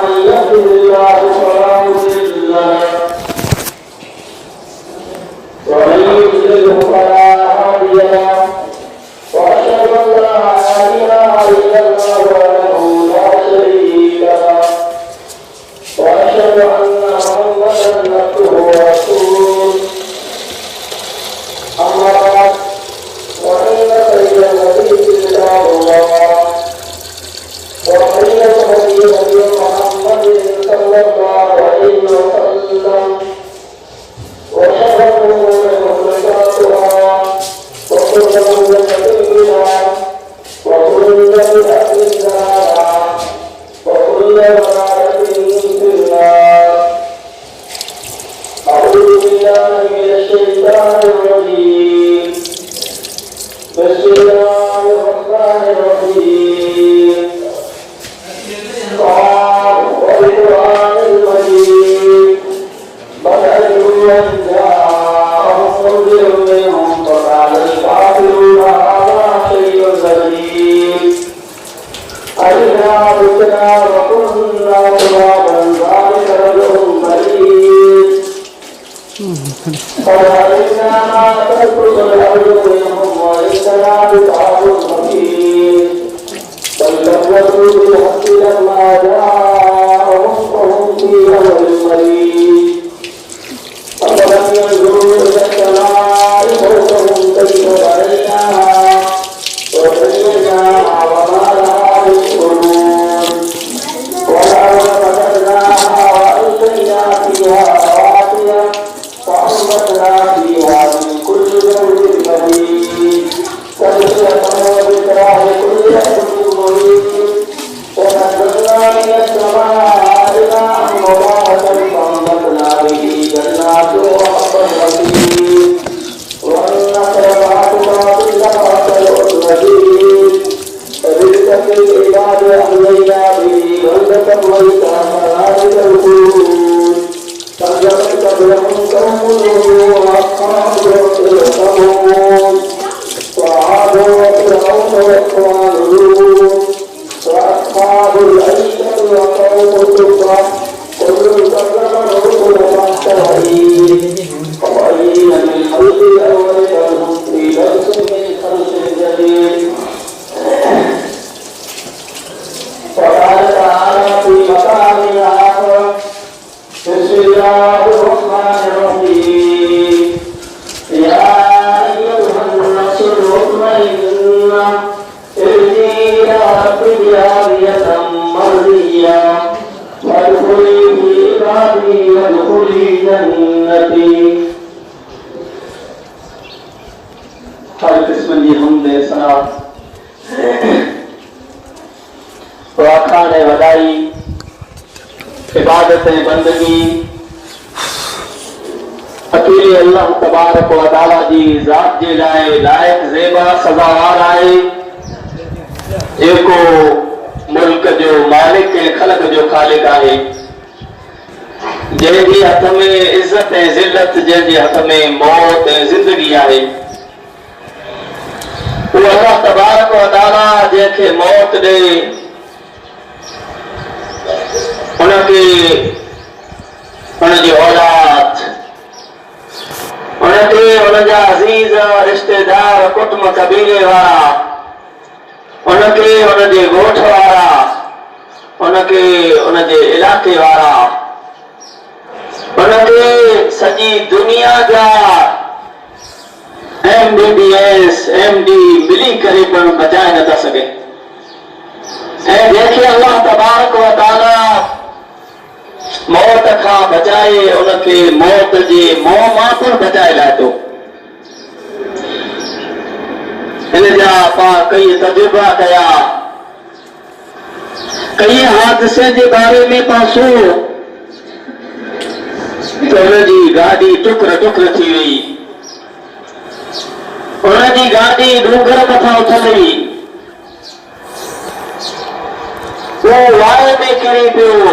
من يهده الله فلا مضل له ومن يضلله فلا هادي له واشهد ان لا اله الا الله وحده لا شريك له واشهد ان محمدا عبده ورسوله اما بعد وان خير الحديث كتاب الله وخير الهدي هدي محمد صلى الله عليه وسلم وشر الامور محدثاتها وكل محدثة بدعة وكل بدعة ضلالة وكل ضلالة في النار. أعوذ بالله من الشيطان الرجيم. بسم الله الرحمن الرحيم. قال والقرآن المجيد بل أجل جاءهم منذر منهم فقال الكافرون هذا شيء غريب أئذا متنا وكنا ترابا ذلك رجل بعيد فذلكنا ما تنقص الأرض منهم وإننا بكتاب مبين بل كذبوا بالحق لما جاءهم فهم في أمر مريض أفلم ينظروا إلى السماء فوقهم كيف بنيناها وزيناها وما لها من فروج والأرض مددناها وألقينا فيها رواسي وأنبتنا فيها من كل زوج بديع تبصرة وذكرى لكل أمر منيب ونزلنا من السماء ماء مباركا فأنبتنا به جنات وحب الحصيد والنخل باسقات لها الرجيم رزقا للعباد أحيينا به بلدة ميتا كذلك الخلود كذبت قبلهم قوم نوح وأصحاب الثمود وعاد وفرعون وإخوان لوط وأصحاب الأيكة وقوم تبع كل كذب الرسل فاستوعين وقليلا من خلق الأول بل هم في لبس من خلق جديد. وقال تعالى في مقام آخر بسم الله الرحمن الرحيم. يا أيها النفس المطمئنة ارجعي إلى ربك راضية مرضية وادخلي في عبادي وادخلي جنتي. हर किस्म की हमदे सना वाखाने वदाई इबादतें बंदगी अकेले अल्लाह तबारक व तआला जी ज़ात जे लाए लायक ज़ेबा सज़ावार आहे जेको मुल्क जो मालिक ऐं ख़लक जो ख़ालिक आहे जंहिंजे हथ में इज़त ऐं ज़िल्लत जंहिंजे हथ में मौत ऐं ज़िंदगी आहे उहो अल्लाह तबारक व तआला जंहिंखे मौत ॾे उनखे उनजी औलाद उनखे उनजा अज़ीज़ रिश्तेदार कुटुंब कबीले वारा उनखे उनजे ॻोठ वारा उनखे उनजे इलाइक़े वारा उनखे सॼी दुनिया जा MBBS MD मिली करे पण बचाए नथा सघे ऐं जंहिंखे अल्लाह तबारक व तआला मौत खां बचाए उनखे मौत जे मोह मां पण बचाए लाए थो। हिन जा पाण कई तजुर्बा कया कई हादसे जे बारे में पाण सुणो त हुनजी गाॾी टुकर टुकर थी वई उनजी गाॾी डूंगर मथां उथंदी वो वाए में किरी पियो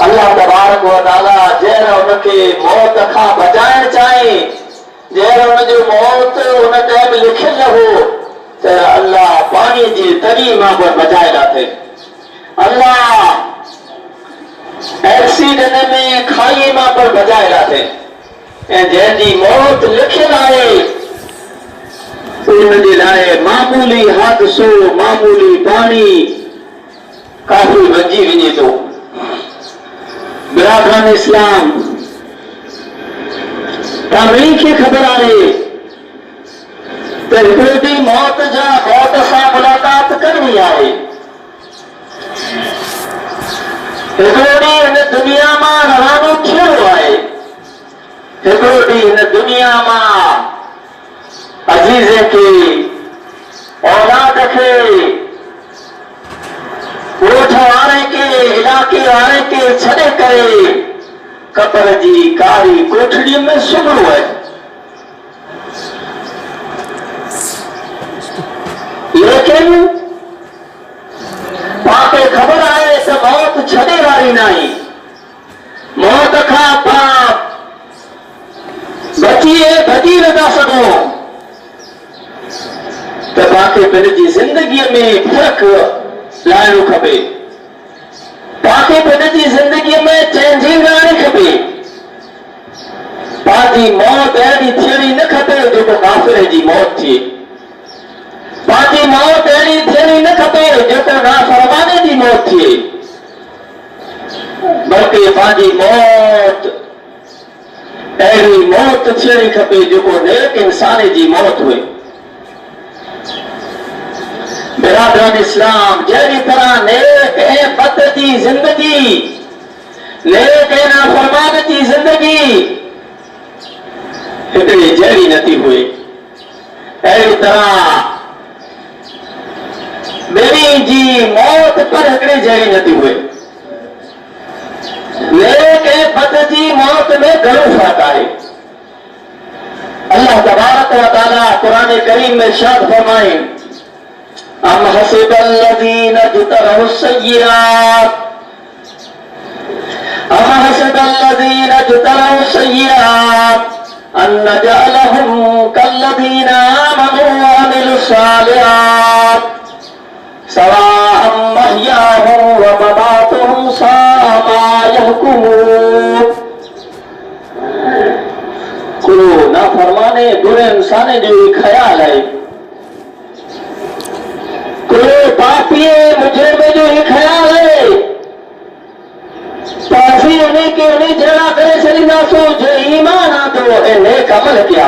अल्लाह तबारक व तआला जंहिं उनखे मौत खां बचाइण चाहे जंहिं उनजो मौत उन टाइम लिखियल हो त अल्लाह पाणी जी तरी मां बचाए लाथे हिन में खाई मां पर बजाए लाथे ऐं जंहिंजी मौत लिखियल आहे उन जे लाइ मामूली हादसो मामूली पाणी काफ़ी वञी वञे थो। बिरादरान इस्लाम तव्हां खे ख़बर आहे त हिकिड़े ॾींहुं मौत सां मुलाक़ात करणी आहे। हिकिड़ो ॾींहुं हिन दुनिया मां रवानो थियणो आहे। हिकिड़ो ॾींहुं हिन दुनिया मां अज़ीज़ खे औलाद खे ॻोठ वारे खे इलाइक़े वारे खे छॾे करे कब्र जी कारी कोठड़ीअ में सुम्हणो आहे। लेकिन पाण खे ख़बर आहे त मौत छॾे वारी न आहे। मौत खां पाण भॼी नथा सघूं त पाण खे पंहिंजी ज़िंदगीअ में फ़र्क़ु लाइणो खपे। पाण खे पंहिंजी ज़िंदगीअ में चेंजिंग आणणी खपे। पंहिंजी मौत अहिड़ी थियणी न खपे जेको काफ़िर जी मौत थिए। पंहिंजी मौत अहिड़ी थियणी न खपे जेको नाफ़रमाने जी मौत थिए, बल्कि पंहिंजी मौत अहिड़ी मौत थियणी खपे जेको नेक इंसान जी मौत हुए। बिरादरान इस्लाम जहिड़ी तरह नेक ऐं बद जी ज़िंदगी, नेक ऐं नाफ़रमान जी ज़िंदगी हिकिड़ी जहिड़ी नथी हुए, अहिड़ी तरह ॿिन्ही जी मौत पर हिकिड़ी जहिड़ी नथी हुए। नेक ऐं बद जी मौत में घणो फ़र्क़ु आहे। अल्लाह तबारक व तआला क़ुरान करीम में इरशाद फरमाए, अम हसिबल्लज़ीना इज्तरहु सय्यिआत अन नजअलहुम कल्लज़ीना आमनू व अमिलुस सालिहात सवाअम महयाहुम व ममातुहुम साअ मा यहकुमून। को नाफरमाने बुरे इंसाने जो ख्याल है, कोई पापी मुजरिम जो ही ख्याल है तो असीं उन्हीं के उन्हीं जहिड़ा करे छॾींदासूं जो ईमान आंदो ऐं नेक अमल कया।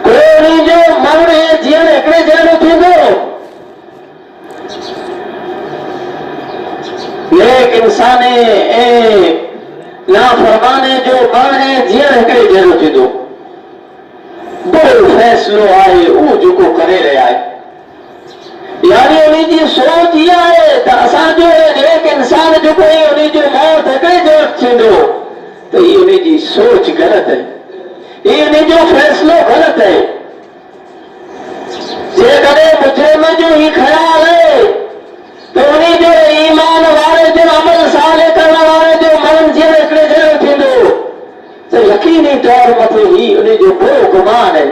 कोई उन्हीं जो मरण ऐं जीअण हिकिड़े जहिड़ो थींदो। नेक इंसान ऐं नाफरमाने जो मरण ऐं जीअण हिकिड़े जहिड़ो थींदो। बड़ो फैसलो आहे उहो जेको करे रहिया आहे। यानी उन्हीं जी सोच इहा आहे त असांजो नेक इंसान जेको आहे उन्हीं जो मौत हिकिड़े जहिड़ो थींदो त इहा उन्हीं जी सोच ग़लति आहे, इहा उन्हीं जो फैसलो ग़लति आहे। जेकॾहिं मुजरिम जो ही ख़्याल आहे त उन्हीं जो ईमान वारे जो अमल साले करण वारे जो मरण जीअं हिकिड़े जहिड़ो थींदो त यकीनी तौर मथे ही उन्हीं जो बुरो गुमान आहे,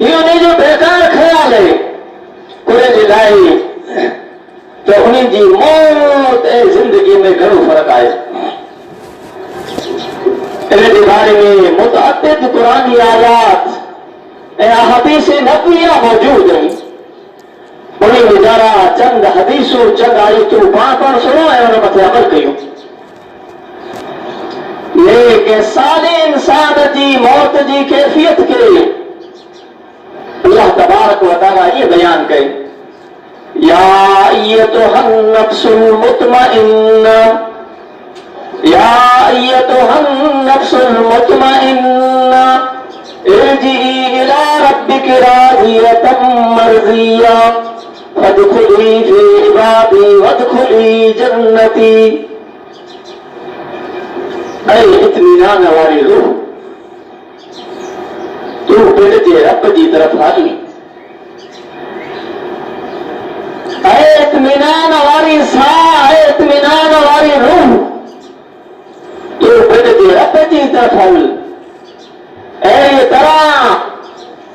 ही उन्हीं जो बेकार ख़्याल आहे। कुरे जे लाइ त उन्हीं जी मौत ऐं ज़िंदगी में घणो फ़र्क़ु आहे। इन जे बारे में मुतअद्दिद क़ुरानी आयात ऐं अहादीस नबविया मौजूद आहिनि। उन्हीं में जरा चंद हदीसूं चंद आयतूं पाण सुनो ऐं उन मथे अमल कयूं। लेकिन साले इंसान जी मौत जी कैफियत के अल्लाह तबारक व तआला ये बयान कई, या अय्युहन नफ्सुल मुतमइन्ना, या अय्युहन नफ्सुल मुतमइन्ना इरजिई इला रब्बिकी राज़ियतम मर्ज़िया फदखुली फी इबादी वदखुली जन्नती। ऐ इत्मीनान वारी रूह, तू पंहिंजे रब जी तरफ़ हली। ऐ इत्मीनान वारी साह, ऐ इत्मीनान वारी रूह, तू पंहिंजे रब जी तरफ़ हल। अहिड़ी तरह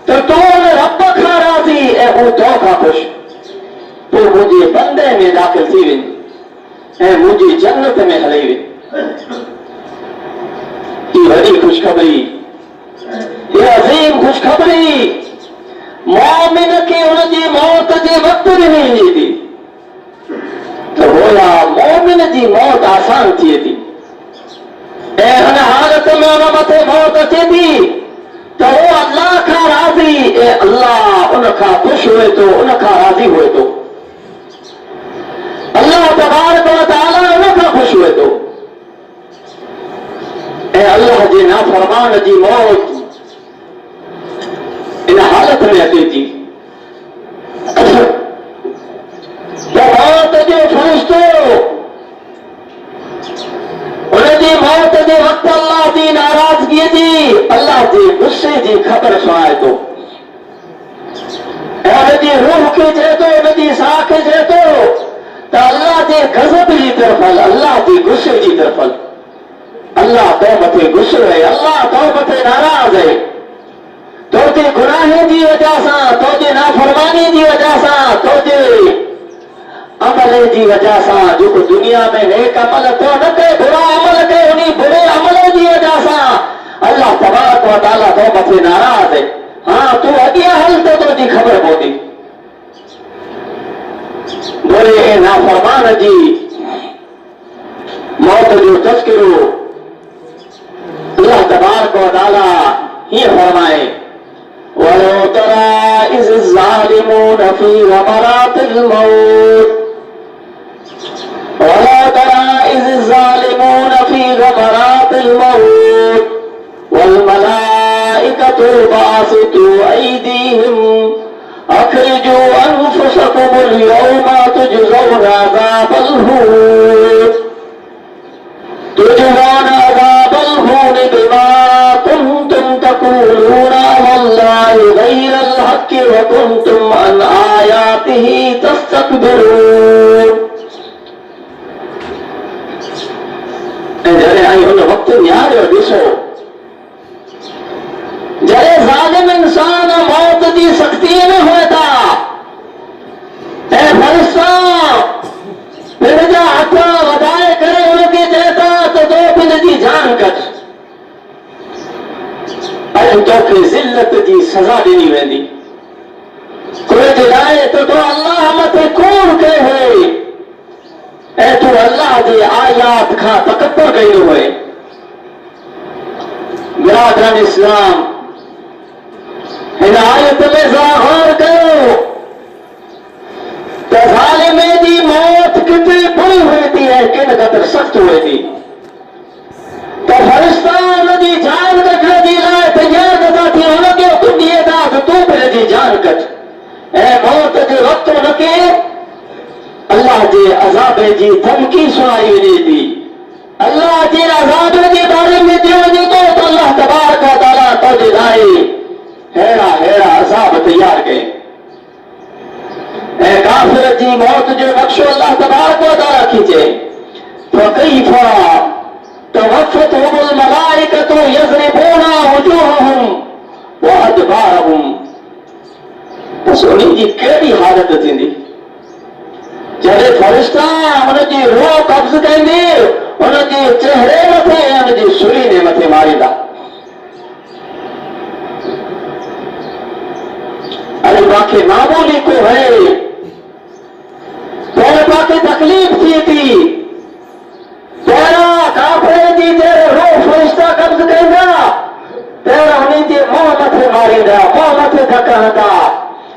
त तूं रब खां राज़ी ऐं हू तो खां ख़ुशि, तूं मुंहिंजे बंदे में दाख़िल थी वञ ऐं मुंहिंजी जन्नत में हली वे। ई वॾी ख़ुशख़बरी, ये अज़ीम ख़ुशख़बरी मोमिन खे उनजी मौत जे वक़्तु ॾिनी वञे थी त गोया मोमिन जी मौत आसान थिए थी। ऐं हुन हालत में उन मथे मौत अचे थी तो वो अल्लाह खां राज़ी ऐं अल्लाह उन खां ख़ुशि हुए थो, उन खां राज़ी हुए थो। अल्लाह तबारक व तआला उन खां ख़ुशि हुए थो ऐं अल्लाह जे नाफ़रमान जी मौत इन हालत में अचे थी तो मौत जो फ़रिश्तो उनजी मौत जे वक़्तु अल्लाह जी नाराज़गीअ जी, अल्लाह जे गुस्से जी ख़बर सुणाए थो ऐं उनजी रूह खे चए थो, उनजी साह खे चए थो त अल्लाह जे गज़ब जी तरफ़ हल, अल्लाह जे गुस्से जी तरफ़ हल। अल्लाह तो मथे गुस्सो है, अल्लाह तो मथे नाराज़ है। तोजे गुनाह जी वजह सां, तोजे नाफरमानी जी वजह सां, तोजे अमल जी वजह सां जेको दुनिया में नेक अमल तो न कए, बुरा अमल कए, उन्हीं बुरे अमल जी वजह सां अल्लाह तबारक व तआला तो मथे नाराज़ है। हाँ तू अॻियां हल तो तुझी ख़बर पवंदी। बुरे नाफरमान जी मौत जो तज़किरो अल्लाह तबारक व तआला हीअं फरमाए, वलो तरा इज़ ज़ालिमून फ़ी ग़मरातिल मौत, वलो तरा इज़ ज़ालिमून फ़ी ग़मरातिल मौत वल मलाइकतु बासितू ऐदीहिम अख़रिजू अनफुसकुमुल यौमा तुजज़ौना अज़ाबल हून तुजज़ौना अज़ाबल हून बिमा कुंतुम तक़ूलूना वल्लाहि गैरल हक़्क़ि व कुंतुम अन आयातिही तस्तकबिरून। जॾहिं आई हुन वक़्तु निहारियो ॾिसो जॾहिं ज़ालिम इंसान मौत जी सख़्तीअ में हुए था ऐं फ़रिश्ता पिण जा हथ वधाए करे उनखे चए था त तो पिण जी जान कढ, अॼु तोखे ज़िल्लत जी सज़ा ॾिनी वेंदी। कोई ॿुधाए त तो अल्लाह मथे कूड़ कयो हुई ऐं तूं अल्लाह जे आयात खां तकबर कयो हुए। बिरादरान इस्लाम हिन आयत में ज़रा गौर कयो त ज़ालिम जी मौत केतिरी बुरी हुई थी ऐं किन क़दुरु सख़्त हुई थी त फ़रिश्ता हुनजी जान कढण जे लाइ तयार नथा थी, हुनखे हुकुम ॾिए था त तूं पंहिंजी जान कढ ऐं मौत जे वक़्तु हुनखे अल्लाह जे अज़ाब जी धमकी सुनाई वञे थी। अल्लाह जे अज़ाब जे बारे में चयो वञे थो त अल्लाह तबारक व तआला तुंहिंजे लाइ अहिड़ा अहिड़ा अज़ाब तयार कई ऐं काफ़िर जी मौत जो नक्शो अल्लाह तबारक व तआला खींचे फकैफ़ तवफ़्फ़तहुमुल मलाइकतु यज़रिबूना वुजूहहुम व अदबारहुम। बसि उन्हनि जी कहिड़ी हालत थींदी जॾहिं फ़रिश्ता हुनजी रूह कब्ज़ कंदे हुनजे चेहरे मथे ऐं हुनजी सुरीने मथे मारींदा। अरे बाक़ी मामूली को है पर बाक़ी तकलीफ थी थी तेरा काफ़िर जी जहिड़े रूह फ़रिश्ता कब्ज़ कंदा तेरा उन्हनि जे मुंहं मथे मारींदा, मुंहं मथे धक हणंदा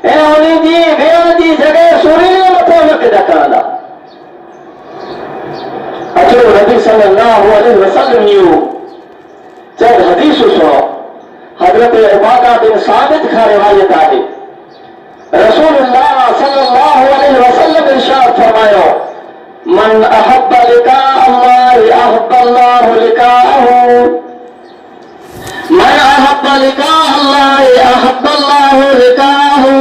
ऐं उन्हनि जी वेहण जी जॻह सुरीने मथे हुनखे धक हणंदा। अचो नबी सल्लल्लाहु अलैहि वसल्लम जूं चंद हदीसूं सुनो। हज़रत उबादा बिन साबित खां रिवायत आहे, रसूलुल्लाह सल्लल्लाहु अलैहि वसल्लम इरशाद फरमायो, मन अहब्ब लिका अल्लाह अहब्बल्लाहु लिकाहु, मन अहब्ब लिका अल्लाह अहब्बल्लाहु लिकाहु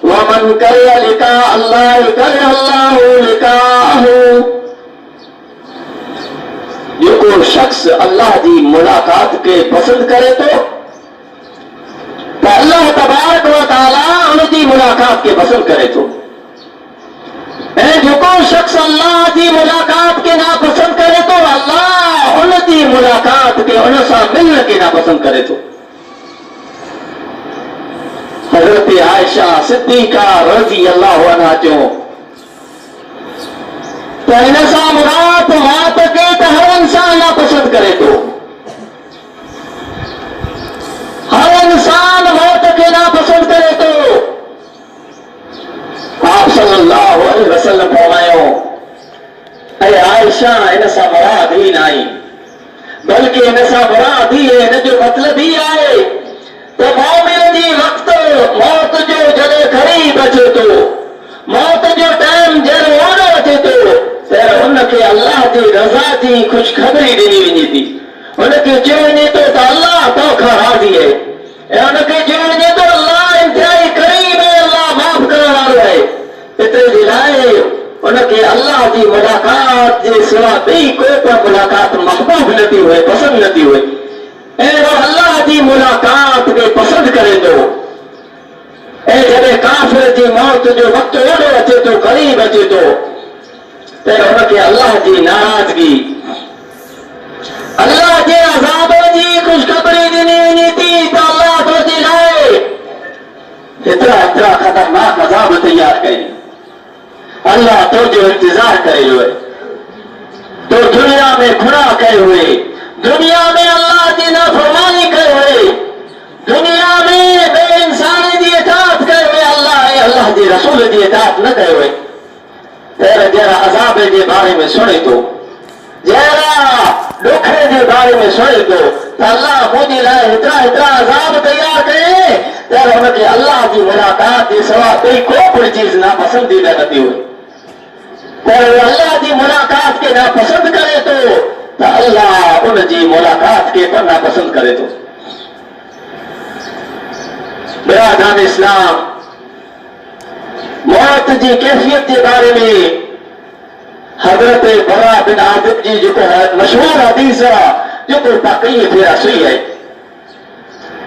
व मन करिह लिका अल्लाह करिहल्लाहु लिकाहु। जेको शख्स अल्लाह जी मुलाकात के पसंद करे तो अल्लाह तबारक व तआला उनकी मुलाकात के पसंद करे तो ऐं जेको शख्स अल्लाह जी मुलाकात के नापसंद करे तो अल्लाह उनकी मुलाकात के उन सां मिलने के नापसंद करे तो। हजरत आयशा सिद्दीका रज़ी अल्लाह अन्हा चो तो इन सां मुराद मौत के तो हर इंसान नापसंद करे तो, हर इंसान मौत के नापसंद करे तो। आप सल्लल्लाहु अलैहि वसल्लम फरमायो ऐ आयशा इन सां मुराद ही न आई, बल्कि इन सां मुराद ही इन जो मतलब ही आहे तो मोमिन जी वक्त मौत जो जॾहिं क़रीब अचे थो, मौत जो टाइम जॾहिं ओड़ो अचे थो त उनखे अल्लाह जी रज़ा जी ख़ुशख़बरी ॾिनी वञे थी। उनखे चयो वञे थो त अल्लाह तोखां राज़ी आहे ऐं उनखे चयो वञे थो अल्लाह इंतिहाई क़रीब आहे, अल्लाह माफ़ करण वारो आहे। एतिरे जे लाइ उनखे अल्लाह जी मुलाकात जे सिवा ॿी कोई बि मुलाकात महबूब न थी हुए, पसंदि न थी हुए। ऐं अल्लाह जी मुलाकात खे पसंदि करे थो। ऐं जॾहिं काफ़िर जी मौत जो वक़्तु ओड़ो अचे थो, क़रीब अचे थो त हुनखे अल्लाह जी नाराज़गी, अल्लाह जे अज़ाब जी ख़ुशख़बरी ॾिनी वञे थी त अल्लाह तुंहिंजे लाइ हेतिरा ख़तरनाक अज़ाब तयार कई, अल्लाह तुंहिंजो इंतज़ार करे हुए, तो दुनिया में गुनाह कए हुए, दुनिया में अल्लाह जी नाफरमानी कए हुए, दुनिया में बे इंसान जी इताअत कए हुए, अल्लाह जी रसूल जी इताअत न कए हुए। तेरे जरा अज़ाब जे बारे में सुने तो, जरा दुख जे बारे में सुने तो अल्लाह मुझे लाइ हेतिरा अज़ाब तयार करे त हुनखे अल्लाह जी मुलाकात जे सवा कोई को बि चीज़ नापसंदीदा न थी हुई। अल्लाह जी मुलाकात के नापसंद करे तो अल्लाह उन जी मुलाकात के पर नापसंद करे तो। बिरादरान इस्लाम, मौत जी कैफियत के बारे में हजरत बरा बिन आदिब जी जो मशहूर हदीस जो बाकी फेरा सुई है,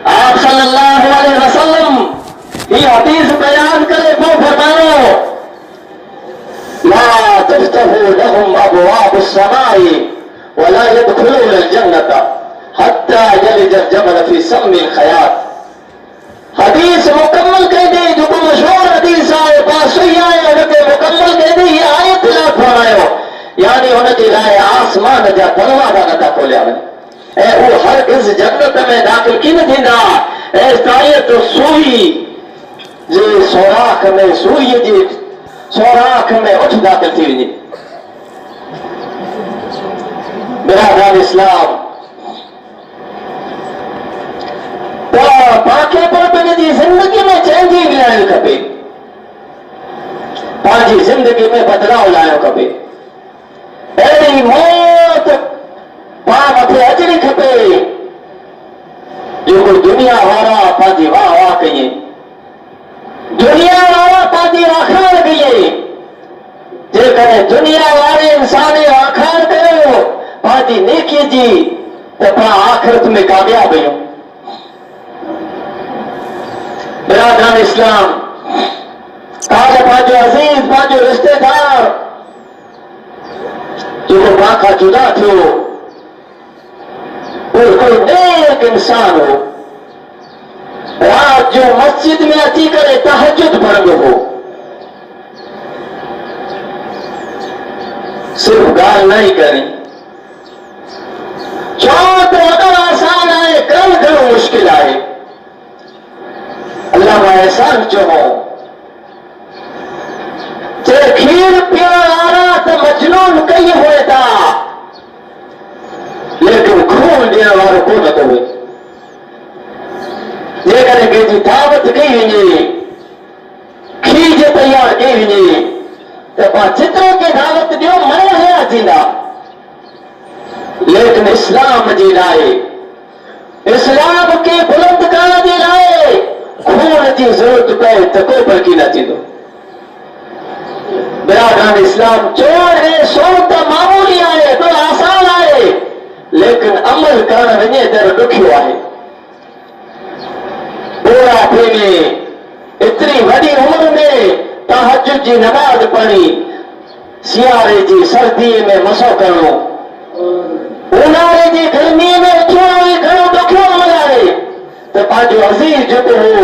आप सल्लल्लाहु अलैहि वसल्लम ये हदीस बयान करे वो फरमायो ला तफ्तहू लहुम अबवाबुस समाई वला यदखुलून अल-जन्नता हत्ता यलिज अल-जमल फी सम्मिल खयात। हदीस मुकम्मल कह दे जो मशहूर हदीस आए पास सही आए उनके मुकम्मल कह दे ये आयत ला फरमायो, यानी उनके लाइ आसमान जा दरवाजा नथा खोलिया वञनि ऐं उहो हरगिज़ जन्नत में दाख़िल की न थींदा। ऐं तायत सुई जे सोराख में, सुई जे सोराख में उठ दाख़िल थी वञे। बिरादरान इस्लाम, तो पाके पर पंहिंजी ज़िंदगी में चेंजिंग लाइणु खपे, पंहिंजी ज़िंदगी में बदलाव लाइणु खपे। अहिड़ी मौत पाण मथे अचणी खपे जो दुनिया वारा पंहिंजी वाह वाह कई, दुनिया वारा पंहिंजी आखाण कई। जेकॾहिं दुनिया वारे इंसान आखाण कयो पंहिंजी नेकी जी त पाण आख़िरत में कामयाब आहियूं। बिरादरान इस्लाम, काल पंहिंजो अज़ीज़, पंहिंजो रिश्तेदार जो मां खां जुदा थियो, कोई नेक इंसान हो, रात जो मस्जिद में अची करे तहज्जुद पढ़ंदो हो, सिर्फ ॻाल्हि न ई करी चओ त वॾो आसान आहे, करणु घणो मुश्किल आहे। अल्लाह एहसान चओ जे खीर पीअण वारा त मजनून कई हुए था, लेकिन खून ॾियण वारो कोन थो हुए। जेकॾहिं कंहिंजी दावत कई वञे, खीर तयार कई वञे त पाण जेतिरो के दावत ॾियो मरण हया थींदा, लेकिन इस्लाम जे लाइ, इस्लाम खे बुलंद करण जे लाइ खून जी ज़रूरत पए त को बल्कि न थींदो। बिरादरान इस्लाम, चोर है सो त मामूली आहे, तो आसान आहे, लेकिन अमल करण वञे त ॾुखियो आहे। बुढ़ापे में, एतिरी वॾी उम्र में तहज्जुद जी नमाज़ पढ़ी, सियारे जी सर्दी में मसो करणो, उन्हारे जी गर्मी में उथणो ई घणो ॾुखियो गुज़ारे त पंहिंजो अज़ीज़ जेको हो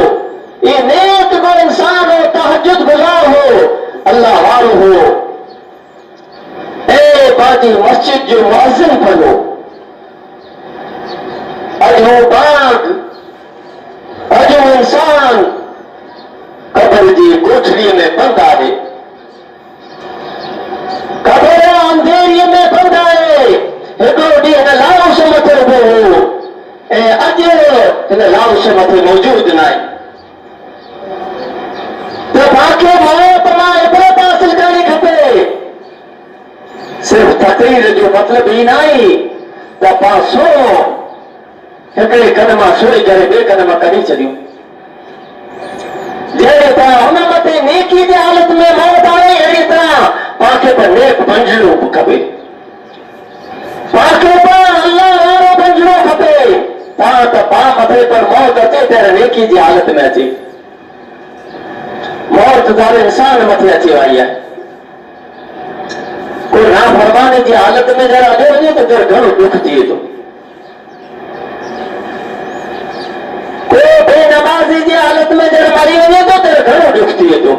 ये नेक को इंसान हो, तहज्जुद गुज़ार हो, अल्लाह वारो हो, ए पंहिंजी मस्जिद जो मुअज़्ज़िन बनो। अॼु बाग, अॼु इंसान कब्र जी कोठरीअ में बंदि आहे, कब्र अंधेरीअ में बंदि आहे। हिकिड़ो ॾींहुं हिन लाउस मथे उभो हो ऐं अॼु हिन लाउस मथे मौजूद न आहे। त तव्हांखे मौत मां इबरत हासिल करणी खपे। सिर्फ़ तक़रीर जो मतिलबु ई न आहे त पाण सुहिणो हिकिड़े कन मां सुड़ी करे ॿिए कन मां कढी छॾियूं। जहिड़ी तरह हुन मथे नेकी जे हालत में मौत आहे, अहिड़ी तरह पाणखे पर नेक बणजणो खपे, पाणखे पर अल्लाह वारो बणजणो खपे। पाण त पाण मथे पर मौत अचे त नेकी जी हालत में अचे। मौत हर इंसान मथे अची वई आहे। कोई नाफरमानी जी हालत में जरा हलियो वञे त जरा घणो दुख थिए थो। कोई बेनमाज़ी जी हालत में जरा मरी वञे थो त घणो दुख थिए थो।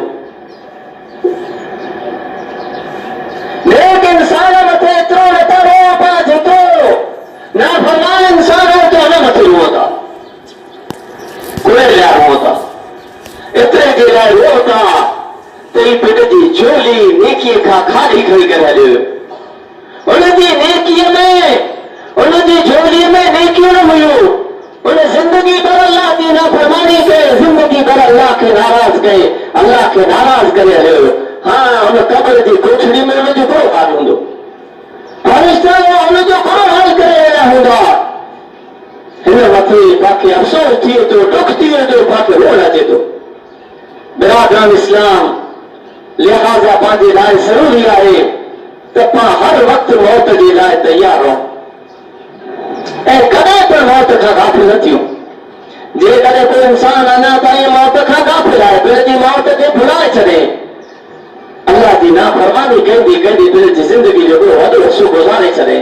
लेकिन इंसान मथे एतिरो नथा रोओ पिया जेतिरो नाफरमान इंसान हो त हुन मथे रोओ था, कोई लाइ रोओ था, एतिरे जे लाइ रोओ था त ही पेट जी झोली नेकीअ खां ख़ाली खणी करे हलियो। उनजी नेकीअ में, उनजी झोलीअ में नेकियूं न हुयूं। उन जिंदगी भर अल्लाह जी नाफरमानी कई, जिंदगी भर अल्लाह खे नाराज़ कई, अल्लाह खे नाराज़ करे हलियो। हाँ, उन कब्र जी कोठड़ी में उनजो बुरो हाल हूंदो, फरिश्ता उनजो बुरो हाल करे रहिया हूंदा। हिन मथे पाणखे अफ़सोस थिए थो, दुख थिए थो, पाणखे रोअण अचे थो। बिरादरान इस्लाम, लिहाज़ा पंहिंजे लाइ ज़रूरी आहे त पाण हर वक़्तु मौत जे लाइ तयार रहो ऐं कॾहिं बि मौत खां गाफ़िल न थियूं। जेकॾहिं कोई इंसान अञा ताईं मौत खां गाफ़िल आहे, दिलि जी मौत खे भुलाए छॾे, अल्लाह जी नाफरमानी कंदी कंदी दिलि जी ज़िंदगी जो वॾो हिसो गुज़ारे छॾे,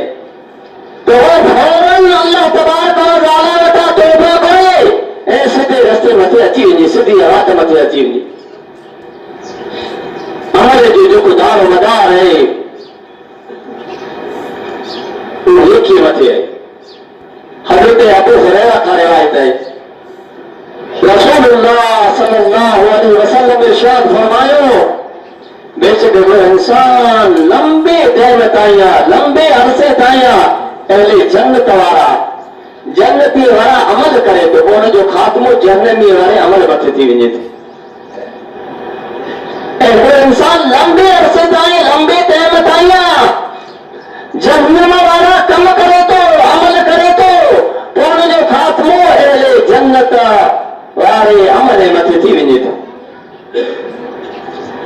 त उहो फौरन अल्लाह तबारक व तआला वटां तौबा करे ऐं सिधे रस्ते मथे अची वञे, सिधी रात मथे अची वञे। अमल जो जेको दारो मदार आहे उहो नेकीअ मथे आहे। हज़रत अबू हुरैरा खां रिवायत है, रसूलुल्लाह सल्लल्लाहु अलैहि वसल्लम इरशाद फरमायो, बेशक वो इंसान लंबे टाइम ताईं, लंबे अरसे ताईं अहले जन्नत वारा, जन्नती वारा अमल करे तो उन जो खात्मो जहन्नमी वारे अमल मथे थी वञे थो। ऐं वो इंसान लंबे अरसे ताईं, लंबे टाइम ताईं जहन्नम वारा कम करे तो, अमल करे तो उनजो खात्मो अहले जन्नत वारे अमल मथे थी वञे थो।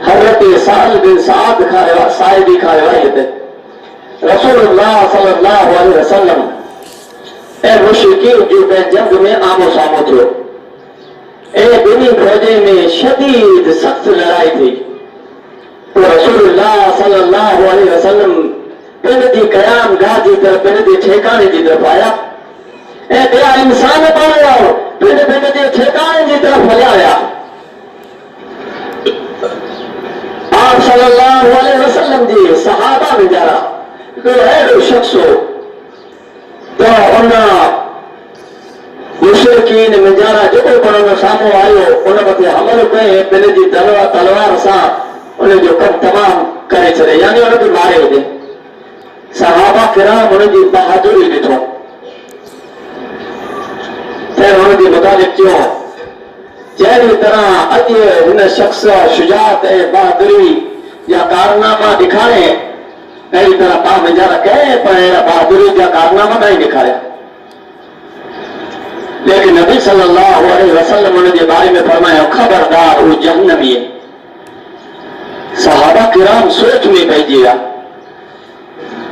हज़रत साल बिन साद खां साहिबी खां रिवायत, रसूलुल्लाह सल्लल्लाहु अलैहि वसल्लम ऐं मुशरिकीन जो कंहिं जंग में आमो साम्हूं थियो ऐं ॿिन्ही फ़ौज में शदीद सख़्त लड़ाई थी। पोइ रसूलुल्लाह सल्लल्लाहु अलैहि वसल्लम पिंड जी क़याम गाह जी तरफ़, पिंड जे ठिकाने जी तरफ़ आया ऐं ॿिया इंसान पाण पिंड जे ठिकाने जी तरफ़ हलिया विया। आप सल्लल्लाहु अलैहि वसल्लम जी सहाबा वेचारा हिकिड़ो अहिड़ो शख़्स हो त उन मुशरिकीन वेचारा जेको पण उन साम्हूं आयो उन मथे हमलो कई, पिन जी तलवार सां उनजो कमु तमामु करे छॾे, यानी उनखे मारे वञे। सहाबा किराम उनजी बहादुरी ॾिठो त उनजे मुताबिक़ चयो, जहिड़ी तरह अॼु हिन शख़्स शुजात ऐं बहादुरी जा कारनामा ॾेखारे, अहिड़ी तरह पाण वेचारा कंहिं पर अहिड़ा बहादुरी जा कारनामा न ॾेखारिया। लेकिन नबी सल्लल्लाहु अलैहि वसल्लम उनजे बारे में फरमायो, ख़बरदार हू जहन्नमी आहे। सहाबा किराम सोच में पइजी विया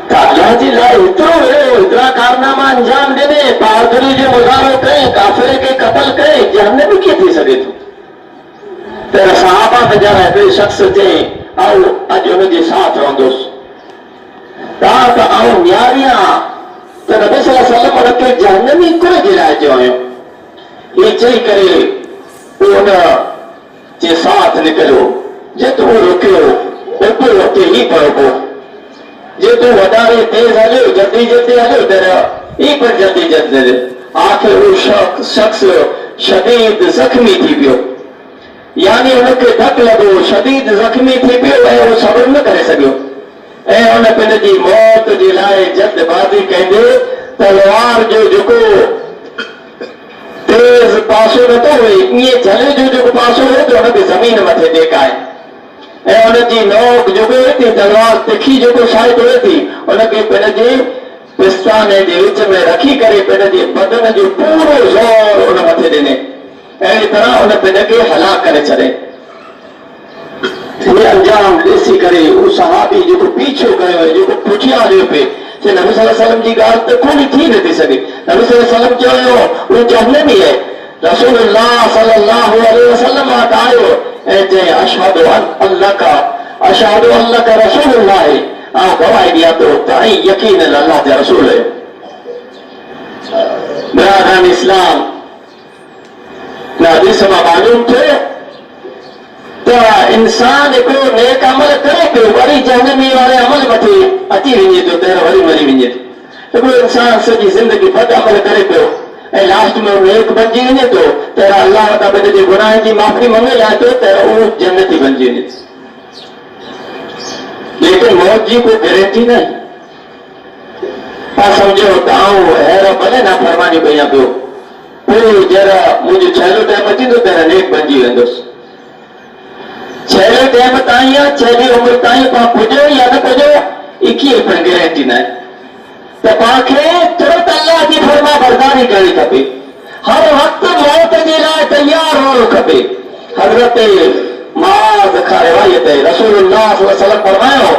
त अल्लाह जे लाइ एतिरा कारनामा अंजाम ॾिने, बहादुरी जो मुज़ाहिरो कई, काफ़िर खे क़त्ल कई, जहन्नमी कीअं थी सघे थो? त सहाबा वेचारा हिकिड़े शख़्स चई, आओ अज उनके साथ रहंदुसि रात आऊं न्यारियां तो नबी सल्लल्लाहु अलैहि वसल्लम उनके जहन्नमी कुल जे लाइ चयो हुयो। ये चई करे उन जे साथ निकिरियो जे तूं रुकियो बिल्कुलु उते ई पहुतो जे तूं वधारे तेज़ हलियो जल्दी जल्दी हलियो त ई पर जल्दी जल्दी हलियो आखिर वो शख्स शदीद जख्मी थी पियो यानी उनके धक लगो शदीद जख्मी थी पियो ऐं वो सब्र न करे सघियो ऐं उन पंहिंजी मौत जे लाइ जल्दबाज़ी कंदे तलवार जो जेको तेज़ पासो नथो हुए ईअं जले जो जेको पासो हुए त हुनखे ज़मीन मथे टेकाए ऐं उनजी नोक जेको हुए थी तलवार तिखी जेको साइड हुए थी उनखे पंहिंजे पिस्ताने जे विच में रखी करे पंहिंजे बदन जो पूरो ज़ोर उन मथे ॾिने अहिड़ी तरह उन पंहिंजे हलाक करे छॾे। ये अंजाम ॾिसी करे उहो सहाबी जेको पीछो कयो जेको पुठियां हलियो पिए नबी सल्लल्लाहु अलैहि वसल्लम जी ॻाल्हि त कोन थी नथी सघे। नबी सल्लल्लाहु अलैहि वसल्लम चयो उहो जहन्नमी आहे। रसूलुल्लाह सल्लल्लाहु अलैहि वसल्लम वटि आयो ऐं चई अशहदु अन्नका रसूलुल्लाह आउं गवाही ॾियां थो त ऐं यकीन अल्लाह जा रसूल आहियो। बिरादरान इस्लाम न हदीस मां मालूम थियो त इंसान हिकिड़ो नेक अमल करे पियो वरी जहन्नमी वारे अमल मथे अची वञे थो त वरी मरी वञे थो। हिकिड़ो इंसान सॼी ज़िंदगी बद अमल करे पियो ऐं लास्ट में नेक बणिजी वञे थो त अल्लाह वटां पंहिंजे गुनाहनि जी माफ़ी मंगे लाइ थो त उहो जन्नती बणिजी वञे। लेकिन मौत जी कोई गारंटी न तव्हां सम्झो त आऊं हेर भले न फरमानी कयां पियो पोइ जरा मुंहिंजो छहेलो टाइम अची वेंदो त नेक बणिजी वेंदुसि। छहेले टाइम ताईं या छहेली उमिरि ताईं पाण पुॼो या न पुॼो इकी पिणु गारंटी न आहे त पाण खे तुरंत अल्लाह जी फरमा बरदारी करणी खपे। हर वक़्तु मौत जे लाइ तयार हुअणु खपे। हज़रत मुआज़ खां रिवायत आहे रसूलुल्लाह सल्लल्लाहु अलैहि वसल्लम फरमायो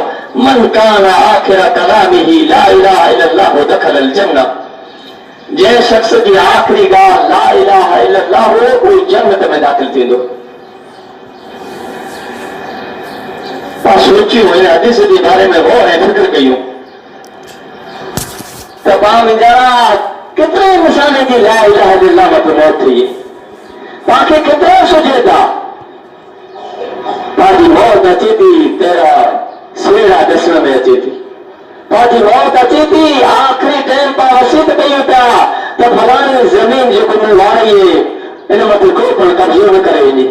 मन कान आखिर कलामिही ला इलाहा इल्लल्लाह दखल अल जन्नह जंहिं शख़्स जी आख़िरी ॻाल्हि ला इलाहा इल्लल्लाह हो उहो जन्नत में दाख़िल थींदो। पाण सोचियूं हिन हदीस जे बारे में गौर ऐं फिक्र कयूं त पाण वीचारा केतिरे इंसान जी ला इलाहा इल्लल्लाह मथे मौत थी पाण खे केतिरा सोचे था पांजी मौत अचे थी तेरा सेड़ा ॾिसण में अचे थी पांजी मौत अचे थी आख़िरी टाइम पाण वसीयत कयूं था त फलाणी ज़मीन जेको मूं वारी आहे इन मथे को पिणु कब्ज़ो न करे वञे।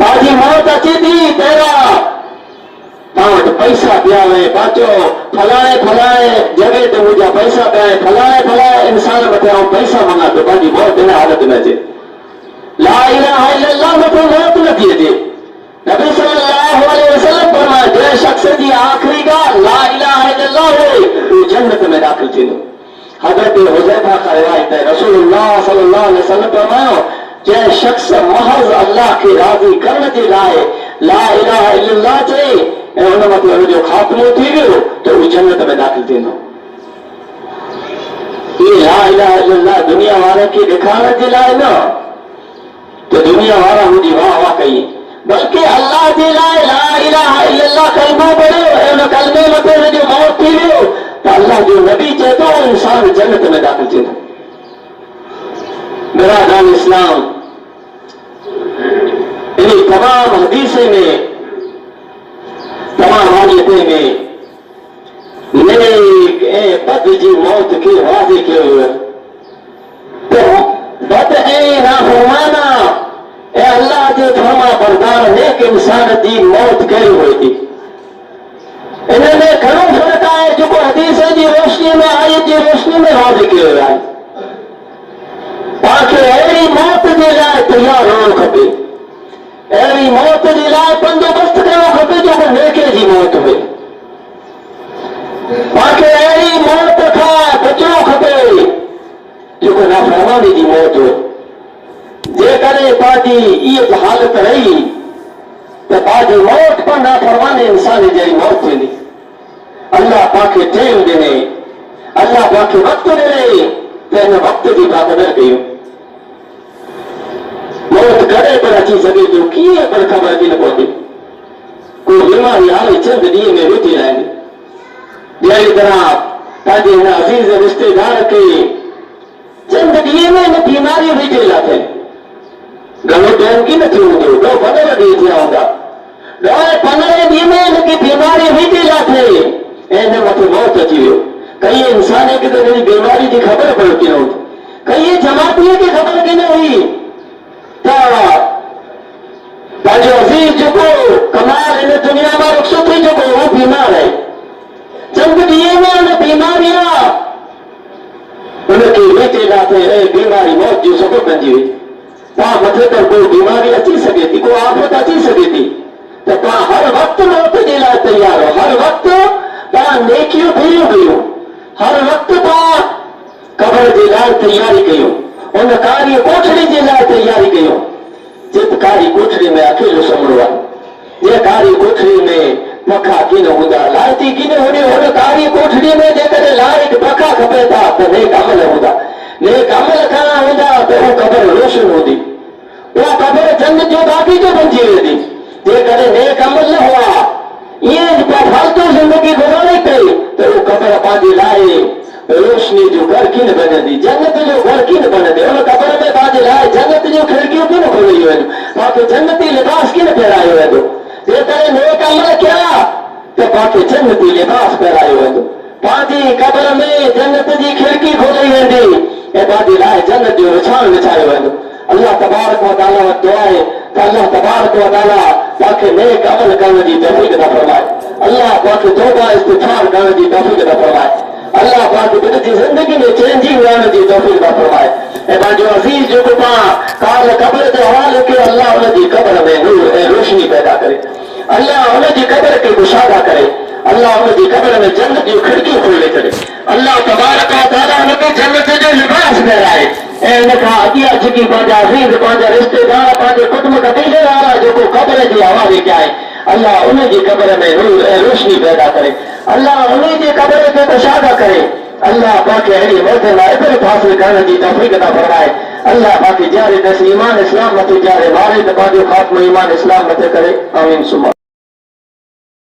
पांजी मौत अचे थी तेरा पाण वटि पैसा पिया हुए पाचो फलाणे जॻह ते मुंहिंजा पैसा पिया आहिनि फलाणे इंसान मथे आउं पैसा मंगा थो पंहिंजी मौत इन हालत में अचे। ला इलाहा इल्लल्लाह मथे मौत नथी अचे। नबी सल्लल्लाहु अलैहि वसल्लम फरमाया जंहिं शख़्स जी आख़िरी ॻाल्हि ला इलाहा इल्लल्लाह हुई उहो जन्नत में दाख़िल थींदो। हज़रत हुज़ैफा खां रिवायत आहे रसूलुल्लाह सल्लल्लाहु अलैहि वसल्लम फरमायो जंहिं शख़्स महज़ अल्लाह खे राज़ी करण जे लाइ ला इलाहा इल्लल्लाह चई ऐं हुन मथे हुनजो ख़ात्मो थी वियो त उहो जन्नत में दाख़िल थींदो। इहे ला इलाहा इल्लल्लाह दुनिया वारनि खे ॾेखारण जे लाइ न तो दुनिया वारा मुझे वाह वाह कही बल्कि अल्लाह जे लाइ ला इलाहा इल्लल्लाह कलमो पढ़ियो ऐं उन कलमे मथे जो मौत थी वियो त अल्लाह जो नबी चए थो इंसान जन्नत में दाख़िल थींदो। बिरादरान इस्लाम इन तमाम हदीसे में तमाम हालते में नेक ऐं बद जी मौत खे वाज़े कयो वियो तो बद ऐं नाफरमाना ऐं अल्लाह जे फरमा बरदार नेक इंसान जी मौत कहिड़ी हुई थी। इन में घणो फ़र्क़ु आहे जेको हदीस जी रोशनी में आयत जी रोशनी में वाज़े कयो वियो आहे। पाण खे अहिड़ी मौत जे लाइ तयार रहणो खपे अहिड़ी मौत जे लाइ बंदोबस्त करणो खपे जेको नेके जी मौत हुए। पाण खे अहिड़ी मौत खां बचणो खपे जेको नाफरमानी जी मौत हो। जेकॾहिं पंहिंजी इहा हालत रही त पंहिंजी मौत पर नाफरमानी इंसान जहिड़ी मौत थींदी। अल्लाह पाण खे टाइम ॾिने अल्लाह पाण खे वक़्तु ॾिने त हिन वक़्त जी पाण कदर कयूं। मौत करे पर अची सके थो कीअं पर ख़बर थी न पवंदी। कोई बीमारी हाणे चंद ॾींहं में रुटी रहंदी। जहिड़ी तरह पंहिंजे हिन अज़ीज़ रिश्तेदार खे चंद ॾींहं में हिन बीमारी विझेल आहे। घणो टाइम की न थियो हूंदो, 10-15 ॾींहं थिया हूंदा। 10-15 ॾींहं में हिनखे बीमारी विझेल आहे ऐं हिन मथे मौत अची वियो। कई इंसान खे त हिन बीमारी जी ख़बर पई न हुई, कई जमातीअ खे ख़बर की न हुई त पंहिंजो अज़ीज़ जेको कमाल हिन दुनिया मां रुख़्सत थी चुको उहो बीमार आहे। चंद ॾींहं में हुन बीमारी हुनखे विझेल आहे ऐं बीमारी मौत जो सबबु बणिजी वई। तव्हां मथे त कोई बीमारी अची सघे थी, को आफ़त अची सघे थी त तव्हां हर वक़्तु मौत जे लाइ तयार हो। हर वक़्तु तव्हां नेकियूं भेरियूं कयूं, हर वक़्तु तव्हां क़बर जे लाइ तयारी कयूं, उन कारी कोठड़ी जे लाइ तयारी कयूं। जित कारी कोठड़ी में अकेलो सुम्हणो आहे, जे कारी कोठड़ी में पखा की न हूंदा, लाइती की न हूंदी, हुन कारी कोठड़ी में जेकॾहिं लाइट पखा खपे था त नेक अमल हूंदा, नेक अमल करणा हूंदा त उहा क़बर रोशन हूंदी, उहा क़बर जन्नत जो बाग़ीचो बणिजी वेंदी। जेकॾहिं नेक अमल न हुआ, ईअं फालतू ज़िंदगी गुज़ारे पई त उहा क़बर पंहिंजे लाइ रोशनी जो घर की न बनंदी, जन्नत जो घर की न बनंदी। उन क़बर में पंहिंजे लाइ जन्नत जूं खिड़कियूं की न खोलियूं वेंदियूं, तव्हांखे जन्नती लिबास की न पहिरायो वेंदो। जेकॾहिं नेक अमल कया त तव्हांखे जन्नती लिबास पहिरायो वेंदो, पंहिंजी क़बर में जन्नत जी खिड़की खोली वेंदी ऐं पंहिंजे लाइ जन्नत जो विछाण विछायो वेंदो। अल्लाह तबारक व तआला वटि दुआ आहे त अल्लाह तबारक व तआला तव्हांखे नेक अमल करण जी तौफ़ीक़ अता फरमाए। अल्लाह तव्हांखे तौबा इस्तिग़फ़ार करण जी तौफ़ीक़ अता फरमाए। अल्लाह पाक दिल जी जिंदगी में चेंजिंग लाने की तौफीक अता फरमाए। ऐं पंहिंजो अज़ीज़ जेको पाण काल क़बर जो हवाले कयो, अल्लाह उनजी क़बर में नूर ऐं रोशनी पैदा करे, अल्लाह उनजी क़बर खे कुशादा करे, अल्लाह उनजी क़बर में जन्नत जूं खिड़कियूं खोले छॾे, अल्लाह तबारक व तआला उनखे जन्नत जो लिबास पहिराए ऐं इन खां अॻियां जेकी पंहिंजा अज़ीज़, पंहिंजा रिश्तेदार, पंहिंजे कुटुंब कबीले वारा जेको क़बर जे हवाले कया आहिनि, अल्लाह उनजी क़बर में नूर ऐं रोशनी पैदा करे, अल्लाह उनजी क़बर खे कुशादा करे। अल्लाह पाक अहिड़ी मौत मां इबरत हासिल करण जी तौफ़ीक़ अता फरमाए। अल्लाह पाक जारे दस ईमान इस्लाम मथे जारे मारे त पंहिंजो ख़ात्मो ईमान इस्लाम मथे करे। आमीन सुमा।